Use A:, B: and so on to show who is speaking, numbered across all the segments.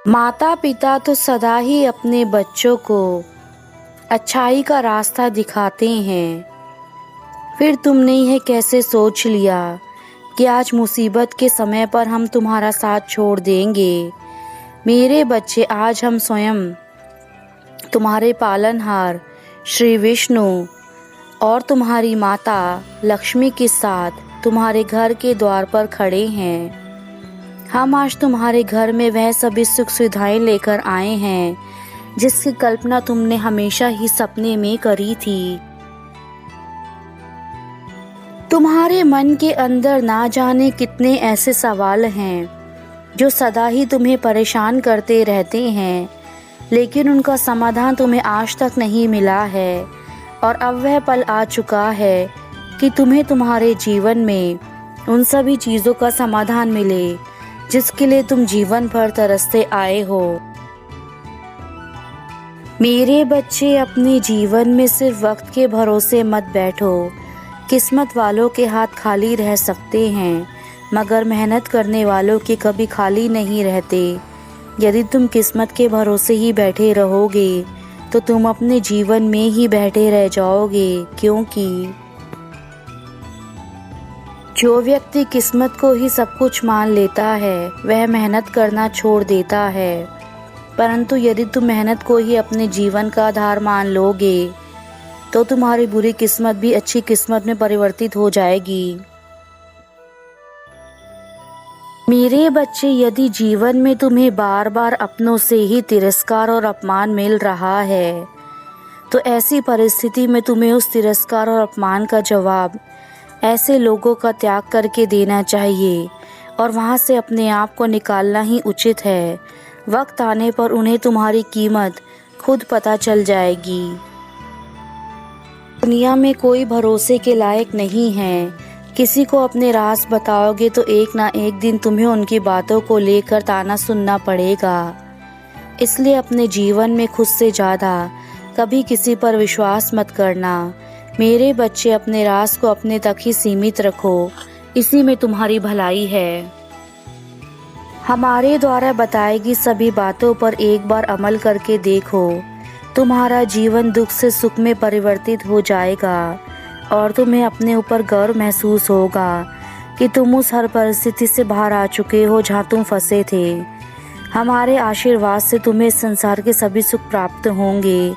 A: माता पिता तो सदा ही अपने बच्चों को अच्छाई का रास्ता दिखाते हैं, फिर तुमने यह कैसे सोच लिया कि आज मुसीबत के समय पर हम तुम्हारा साथ छोड़ देंगे। मेरे बच्चे, आज हम स्वयं तुम्हारे पालनहार श्री विष्णु और तुम्हारी माता लक्ष्मी के साथ तुम्हारे घर के द्वार पर खड़े हैं। हम आज तुम्हारे घर में वह सभी सुख सुविधाएं लेकर आए हैं जिसकी कल्पना तुमने हमेशा ही सपने में करी थी। तुम्हारे मन के अंदर ना जाने कितने ऐसे सवाल हैं जो सदा ही तुम्हें परेशान करते रहते हैं, लेकिन उनका समाधान तुम्हें आज तक नहीं मिला है। और अब वह पल आ चुका है कि तुम्हें तुम्हारे जीवन में उन सभी चीज़ों का समाधान मिले जिसके लिए तुम जीवन भर तरसते आए हो। मेरे बच्चे, अपने जीवन में सिर्फ वक्त के भरोसे मत बैठो। किस्मत वालों के हाथ खाली रह सकते हैं, मगर मेहनत करने वालों के कभी खाली नहीं रहते। यदि तुम किस्मत के भरोसे ही बैठे रहोगे तो तुम अपने जीवन में ही बैठे रह जाओगे, क्योंकि जो व्यक्ति किस्मत को ही सब कुछ मान लेता है वह मेहनत करना छोड़ देता है। परंतु यदि तुम मेहनत को ही अपने जीवन का आधार मान लोगे तो तुम्हारी बुरी किस्मत भी अच्छी किस्मत में परिवर्तित हो जाएगी। मेरे बच्चे, यदि जीवन में तुम्हें बार बार अपनों से ही तिरस्कार और अपमान मिल रहा है तो ऐसी परिस्थिति में तुम्हें उस तिरस्कार और अपमान का जवाब ऐसे लोगों का त्याग करके देना चाहिए और वहाँ से अपने आप को निकालना ही उचित है। वक्त आने पर उन्हें तुम्हारी कीमत खुद पता चल जाएगी। दुनिया में कोई भरोसे के लायक नहीं है। किसी को अपने राज बताओगे तो एक ना एक दिन तुम्हें उनकी बातों को लेकर ताना सुनना पड़ेगा। इसलिए अपने जीवन में खुद से ज़्यादा कभी किसी पर विश्वास मत करना। मेरे बच्चे, अपने राज को अपने तक ही सीमित रखो, इसी में तुम्हारी भलाई है। हमारे द्वारा बताई गई सभी बातों पर एक बार अमल करके देखो, तुम्हारा जीवन दुख से सुख में परिवर्तित हो जाएगा और तुम्हें अपने ऊपर गर्व महसूस होगा कि तुम उस हर परिस्थिति से बाहर आ चुके हो जहाँ तुम फंसे थे। हमारे आशीर्वाद से तुम्हें इस संसार के सभी सुख प्राप्त होंगे।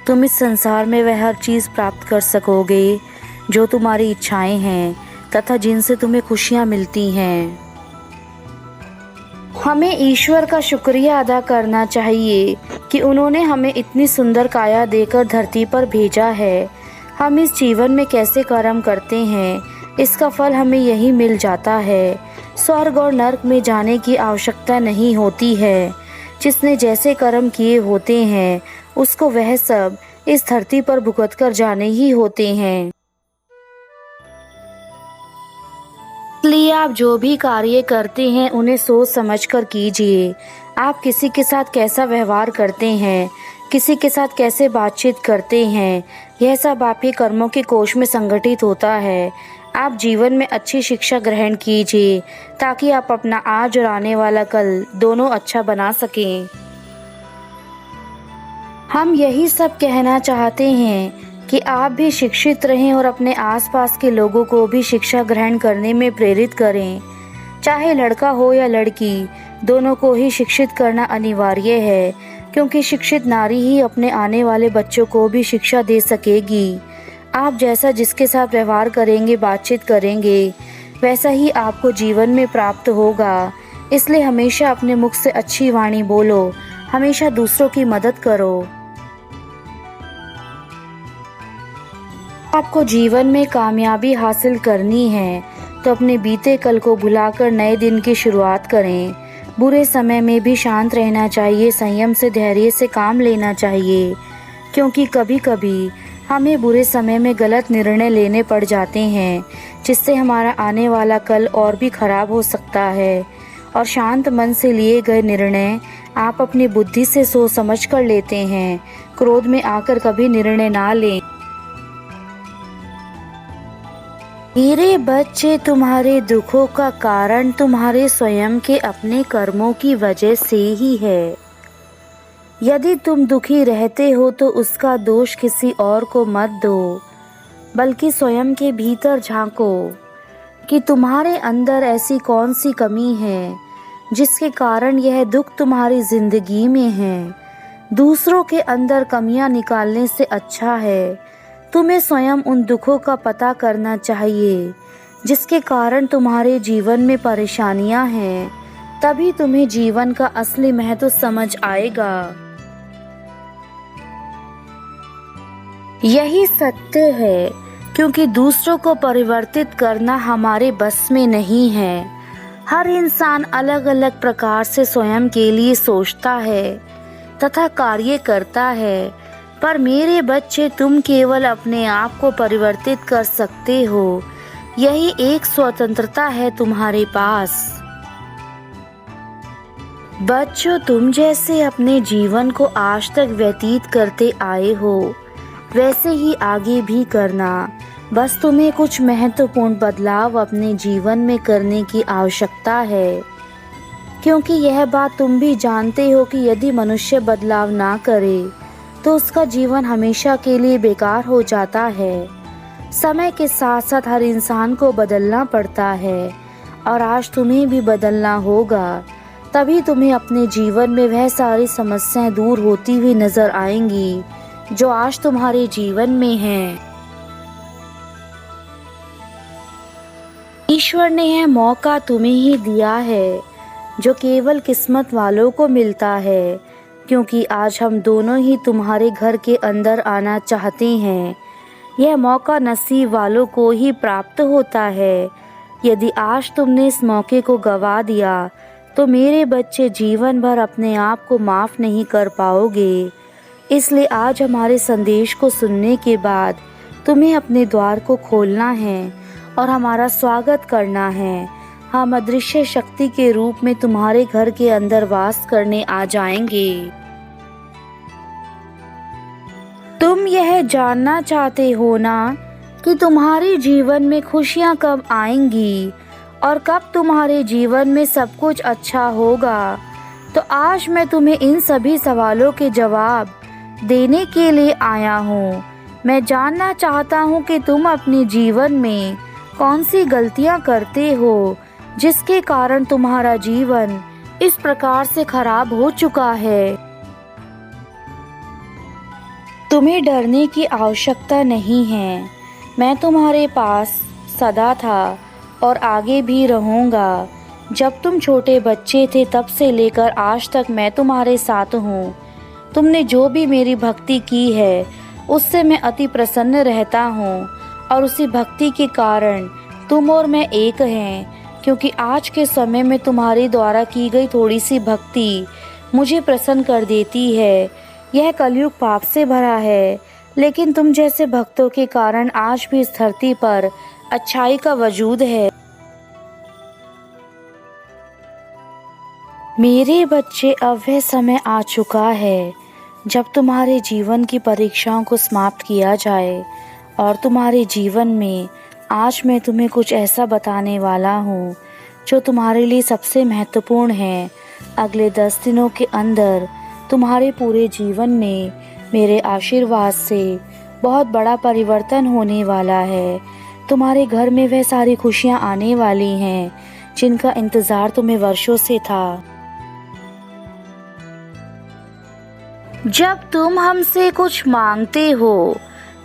A: तुम इस संसार में वह हर चीज़ प्राप्त कर सकोगे जो तुम्हारी इच्छाएं हैं तथा जिनसे तुम्हें खुशियाँ मिलती हैं। हमें ईश्वर का शुक्रिया अदा करना चाहिए कि उन्होंने हमें इतनी सुंदर काया देकर धरती पर भेजा है। हम इस जीवन में कैसे कर्म करते हैं इसका फल हमें यही मिल जाता है। स्वर्ग और नरक में जाने की आवश्यकता नहीं होती है। जिसने जैसे कर्म किए होते हैं उसको वह सब इस धरती पर भुगत कर जाने ही होते हैं। इसलिए आप जो भी कार्य करते हैं उन्हें सोच समझ कर कीजिए। आप किसी के साथ कैसा व्यवहार करते हैं, किसी के साथ कैसे बातचीत करते हैं, यह सब आपके कर्मों के कोश में संगठित होता है। आप जीवन में अच्छी शिक्षा ग्रहण कीजिए ताकि आप अपना आज और आने वाला कल दोनों अच्छा बना सकें। हम यही सब कहना चाहते हैं कि आप भी शिक्षित रहें और अपने आसपास के लोगों को भी शिक्षा ग्रहण करने में प्रेरित करें। चाहे लड़का हो या लड़की, दोनों को ही शिक्षित करना अनिवार्य है, क्योंकि शिक्षित नारी ही अपने आने वाले बच्चों को भी शिक्षा दे सकेगी। आप जैसा जिसके साथ व्यवहार करेंगे, बातचीत करेंगे, वैसा ही आपको जीवन में प्राप्त होगा। इसलिए हमेशा अपने मुख से अच्छी वाणी बोलो, हमेशा दूसरों की मदद करो। आपको जीवन में कामयाबी हासिल करनी है तो अपने बीते कल को भुलाकर नए दिन की शुरुआत करें। बुरे समय में भी शांत रहना चाहिए, संयम से धैर्य से काम लेना चाहिए, क्योंकि कभी कभी हमें बुरे समय में गलत निर्णय लेने पड़ जाते हैं जिससे हमारा आने वाला कल और भी खराब हो सकता है। और शांत मन से लिए गए निर्णय आप अपनी बुद्धि से सोच समझ कर लेते हैं। क्रोध में आकर कभी निर्णय ना लें। मेरे बच्चे, तुम्हारे दुखों का कारण तुम्हारे स्वयं के अपने कर्मों की वजह से ही है। यदि तुम दुखी रहते हो तो उसका दोष किसी और को मत दो, बल्कि स्वयं के भीतर झांको कि तुम्हारे अंदर ऐसी कौन सी कमी है जिसके कारण यह दुख तुम्हारी जिंदगी में है। दूसरों के अंदर कमियां निकालने से अच्छा है तुम्हें स्वयं उन दुखों का पता करना चाहिए जिसके कारण तुम्हारे जीवन में परेशानियां हैं। तभी तुम्हें जीवन का असली महत्व समझ आएगा। यही सत्य है, क्योंकि दूसरों को परिवर्तित करना हमारे बस में नहीं है। हर इंसान अलग अलग प्रकार से स्वयं के लिए सोचता है तथा कार्य करता है, पर मेरे बच्चे, तुम केवल अपने आप को परिवर्तित कर सकते हो। यही एक स्वतंत्रता है तुम्हारे पास। बच्चों, तुम जैसे अपने जीवन को आज तक व्यतीत करते आए हो वैसे ही आगे भी करना। बस तुम्हें कुछ महत्वपूर्ण बदलाव अपने जीवन में करने की आवश्यकता है, क्योंकि यह बात तुम भी जानते हो कि यदि मनुष्य बदलाव ना करे तो उसका जीवन हमेशा के लिए बेकार हो जाता है। समय के साथ साथ हर इंसान को बदलना पड़ता है, और आज तुम्हें भी बदलना होगा। तभी तुम्हें अपने जीवन में वह सारी समस्याएं दूर होती हुई नजर आएंगी जो आज तुम्हारे जीवन में हैं। ईश्वर ने यह मौका तुम्हें ही दिया है जो केवल किस्मत वालों को मिलता है, क्योंकि आज हम दोनों ही तुम्हारे घर के अंदर आना चाहते हैं। यह मौका नसीब वालों को ही प्राप्त होता है। यदि आज तुमने इस मौके को गवा दिया तो मेरे बच्चे जीवन भर अपने आप को माफ नहीं कर पाओगे। इसलिए आज हमारे संदेश को सुनने के बाद तुम्हें अपने द्वार को खोलना है और हमारा स्वागत करना है। हम अदृश्य शक्ति के रूप में तुम्हारे घर के अंदर वास करने आ जाएंगे। तुम यह जानना चाहते हो ना कि तुम्हारे जीवन में खुशियाँ कब आएंगी और कब तुम्हारे जीवन में सब कुछ अच्छा होगा। तो आज मैं तुम्हें इन सभी सवालों के जवाब देने के लिए आया हूँ। मैं जानना चाहता हूँ कि तुम अपने जीवन में कौन सी गलतियाँ करते हो जिसके कारण तुम्हारा जीवन इस प्रकार से खराब हो चुका है। तुम्हें डरने की आवश्यकता नहीं है। मैं तुम्हारे पास सदा था और आगे भी रहूँगा। जब तुम छोटे बच्चे थे तब से लेकर आज तक मैं तुम्हारे साथ हूँ। तुमने जो भी मेरी भक्ति की है उससे मैं अति प्रसन्न रहता हूँ, और उसी भक्ति के कारण तुम और मैं एक हैं, क्योंकि आज के समय में तुम्हारे द्वारा की गई थोड़ी सी भक्ति मुझे प्रसन्न कर देती है। यह कलयुग पाप से भरा है, लेकिन तुम जैसे भक्तों के कारण आज भी इस धरती पर अच्छाई का वजूद है। मेरे बच्चे, अब वह समय आ चुका है जब तुम्हारे जीवन की परीक्षाओं को समाप्त किया जाए, और तुम्हारे जीवन में आज मैं तुम्हें कुछ ऐसा बताने वाला हूँ जो तुम्हारे लिए सबसे महत्वपूर्ण है। अगले 10 दिनों के अंदर तुम्हारे पूरे जीवन में मेरे आशीर्वाद से बहुत बड़ा परिवर्तन होने वाला है। तुम्हारे घर में वह सारी खुशियाँ आने वाली हैं जिनका इंतज़ार तुम्हें वर्षों से था। जब तुम हमसे कुछ मांगते हो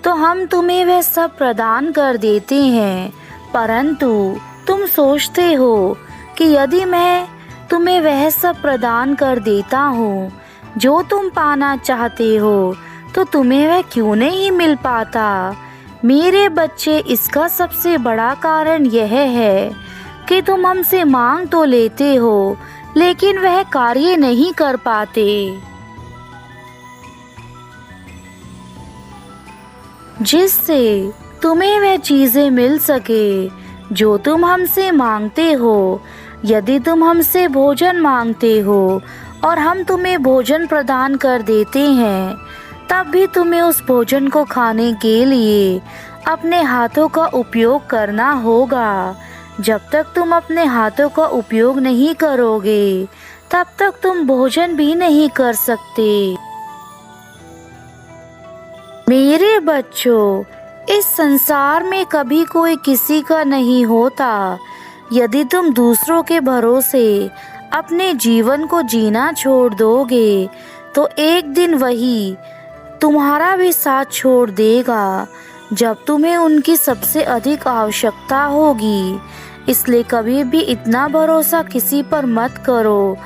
A: तो हम तुम्हें वह सब प्रदान कर देते हैं, परंतु तुम सोचते हो कि यदि मैं तुम्हें वह सब प्रदान कर देता हूँ जो तुम पाना चाहते हो तो तुम्हें वह क्यों नहीं मिल पाता। मेरे बच्चे, इसका सबसे बड़ा कारण यह है कि तुम हमसे मांग तो लेते हो लेकिन वह कार्य नहीं कर पाते। जिससे तुम्हें वह चीजें मिल सके जो तुम हमसे मांगते हो। यदि तुम हमसे भोजन मांगते हो और हम तुम्हें भोजन प्रदान कर देते हैं, तब भी तुम्हें उस भोजन को खाने के लिए अपने हाथों का उपयोग करना होगा। जब तक तुम अपने हाथों का उपयोग नहीं करोगे तब तक तुम भोजन भी नहीं कर सकते। मेरे बच्चों, इस संसार में कभी कोई किसी का नहीं होता। यदि तुम दूसरों के भरोसे अपने जीवन को जीना छोड़ दोगे तो एक दिन वही तुम्हारा भी साथ छोड़ देगा जब तुम्हें उनकी सबसे अधिक आवश्यकता होगी। इसलिए कभी भी इतना भरोसा किसी पर मत करो,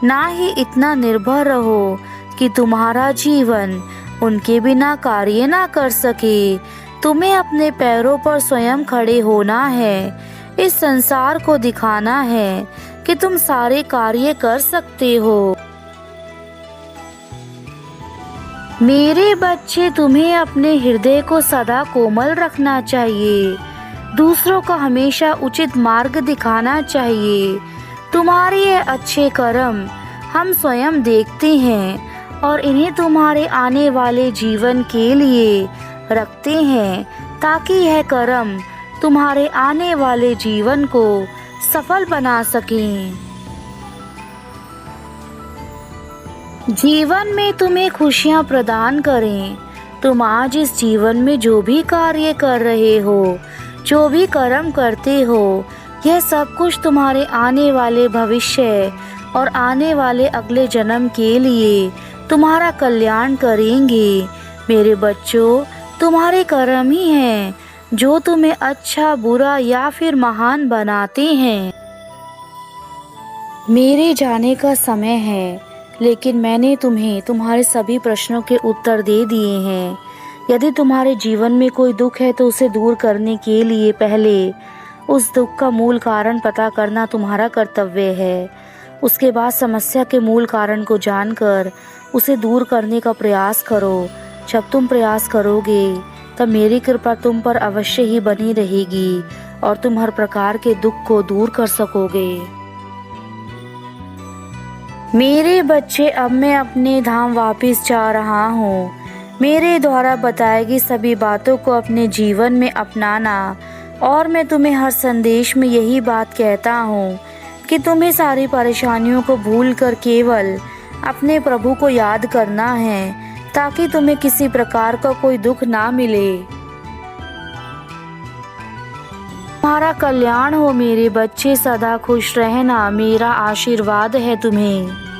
A: ना ही इतना निर्भर रहो कि तुम्हारा जीवन उनके बिना कार्य ना कर सके। तुम्हें अपने पैरों पर स्वयं खड़े होना है। इस संसार को दिखाना है कि तुम सारे कार्य कर सकते हो। मेरे बच्चे, तुम्हें अपने हृदय को सदा कोमल रखना चाहिए। दूसरों को हमेशा उचित मार्ग दिखाना चाहिए। तुम्हारे ये अच्छे कर्म हम स्वयं देखते हैं और इन्हें तुम्हारे आने वाले जीवन के लिए रखते हैं ताकि यह कर्म तुम्हारे आने वाले जीवन को सफल बना सकें। जीवन में तुम्हें खुशियां प्रदान करें। तुम आज इस जीवन में जो भी कार्य कर रहे हो, जो भी कर्म करते हो, यह सब कुछ तुम्हारे आने वाले भविष्य और आने वाले अगले जन्म के लिए तुम्हारा कल्याण करेंगे। मेरे बच्चों, तुम्हारे कर्म ही हैं जो तुम्हें अच्छा, बुरा या फिर महान बनाते हैं। मेरे जाने का समय है, लेकिन मैंने तुम्हें तुम्हारे सभी प्रश्नों के उत्तर दे दिए हैं। यदि तुम्हारे जीवन में कोई दुख है तो उसे दूर करने के लिए पहले उस दुख का मूल कारण पता करना तुम्हारा कर्तव्य है। उसके बाद समस्या के मूल कारण को जानकर उसे दूर करने का प्रयास करो। जब तुम प्रयास करोगे तब मेरी कृपा तुम पर अवश्य ही बनी रहेगी और तुम हर प्रकार के दुख को दूर कर सकोगे। मेरे बच्चे, अब मैं अपने धाम वापस जा रहा हूँ। मेरे द्वारा बताई गई सभी बातों को अपने जीवन में अपनाना, और मैं तुम्हें हर संदेश में यही बात कहता हूँ कि तुम्हें सारी परेशानियों को भूलकर केवल अपने प्रभु को याद करना है ताकि तुम्हें किसी प्रकार का कोई दुख ना मिले। तुम्हारा कल्याण हो मेरे बच्चे, सदा खुश रहना मेरा आशीर्वाद है तुम्हें।